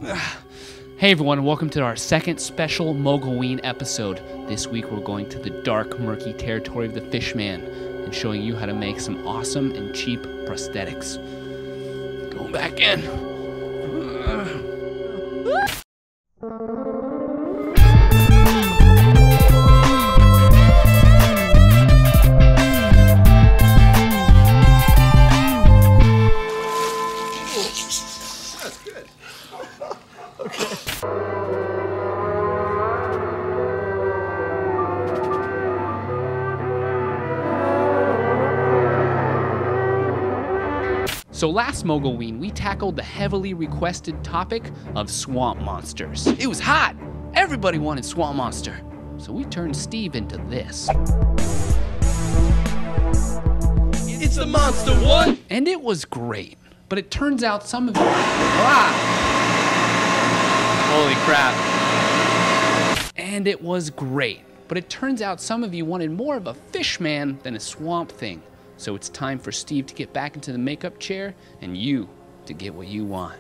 Hey everyone, and welcome to our second special Mogulween episode. This week we're going to the dark, murky territory of the Fishman and showing you how to make some awesome and cheap prosthetics. Going back in. That's good. So last Mogulween, we tackled the heavily requested topic of swamp monsters. It was hot! Everybody wanted swamp monster. So we turned Steve into this. It's the monster what? And it was great. But it turns out some of you... Holy crap. And it was great. But it turns out some of you wanted more of a fishman than a swamp thing. So it's time for Steve to get back into the makeup chair and you to get what you want.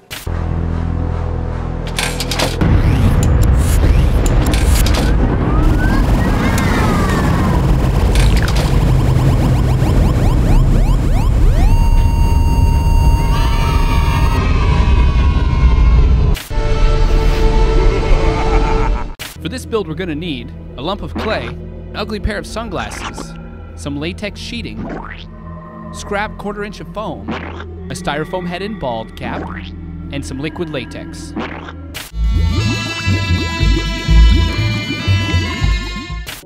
For this build, we're gonna need a lump of clay, an ugly pair of sunglasses, some latex sheeting, scrap 1/4 inch of foam, a styrofoam head and bald cap, and some liquid latex.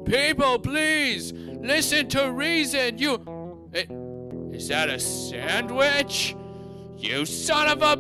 People, please listen to reason. Is that a sandwich? You son of a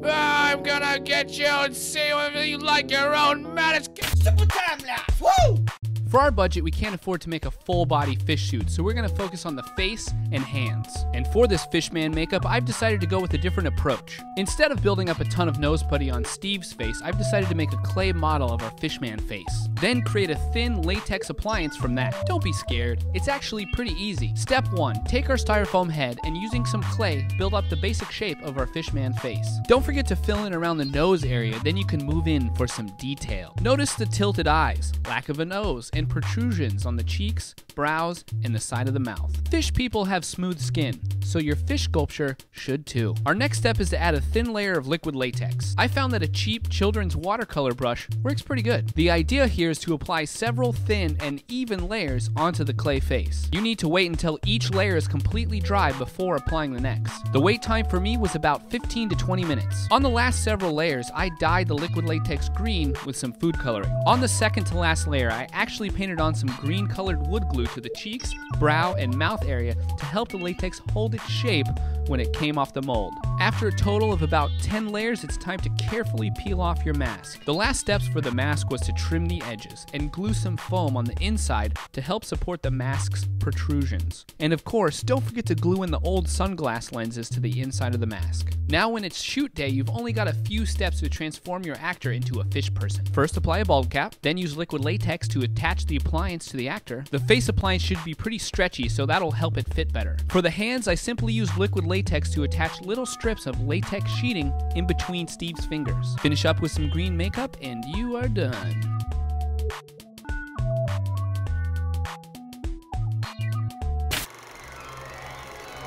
I'm gonna get you and see whether you like your own medicine. Simple time lapse. Woo! For our budget, we can't afford to make a full body fish suit, so we're gonna focus on the face and hands. And for this fishman makeup, I've decided to go with a different approach. Instead of building up a ton of nose putty on Steve's face, I've decided to make a clay model of our fishman face. Then create a thin latex appliance from that. Don't be scared, it's actually pretty easy. Step 1, take our styrofoam head and using some clay, build up the basic shape of our fishman face. Don't forget to fill in around the nose area, then you can move in for some detail. Notice the tilted eyes, lack of a nose, and protrusions on the cheeks, brows, and the side of the mouth. Fish people have smooth skin, so your fish sculpture should too. Our next step is to add a thin layer of liquid latex. I found that a cheap children's watercolor brush works pretty good. The idea here is to apply several thin and even layers onto the clay face. You need to wait until each layer is completely dry before applying the next. The wait time for me was about 15 to 20 minutes. On the last several layers, I dyed the liquid latex green with some food coloring. On the second to last layer, I actually painted on some green colored wood glue to the cheeks, brow, and mouth area to help the latex hold its shape when it came off the mold. After a total of about 10 layers, it's time to carefully peel off your mask. The last steps for the mask was to trim the edges and glue some foam on the inside to help support the mask's protrusions. And of course, don't forget to glue in the old sunglass lenses to the inside of the mask. Now when it's shoot day, you've only got a few steps to transform your actor into a fish person. First, apply a bald cap, then use liquid latex to attach the appliance to the actor. The face appliance should be pretty stretchy, so that'll help it fit better. For the hands, I simply used liquid latex to attach little strips of latex sheeting in between Steve's fingers. Finish up with some green makeup and you are done.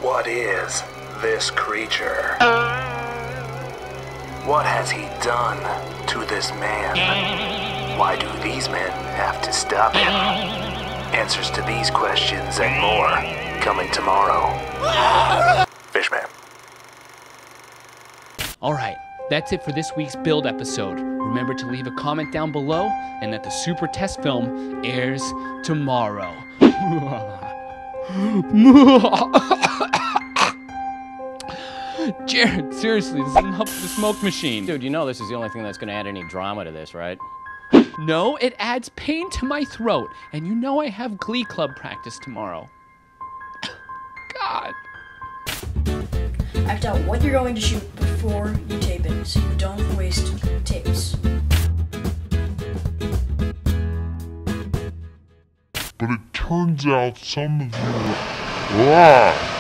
What is this creature? What has he done to this man? Why do these men have to stop him? Answers to these questions and more coming tomorrow. Fishman. Alright, that's it for this week's build episode. Remember to leave a comment down below and that the super test film airs tomorrow. Jared, seriously, this isn't help the smoke machine. Dude, you know this is the only thing that's gonna add any drama to this, right? No, it adds pain to my throat, and you know I have Glee Club practice tomorrow. God. Act out what you're going to shoot before you tape it, so you don't waste tapes. But it turns out some of you...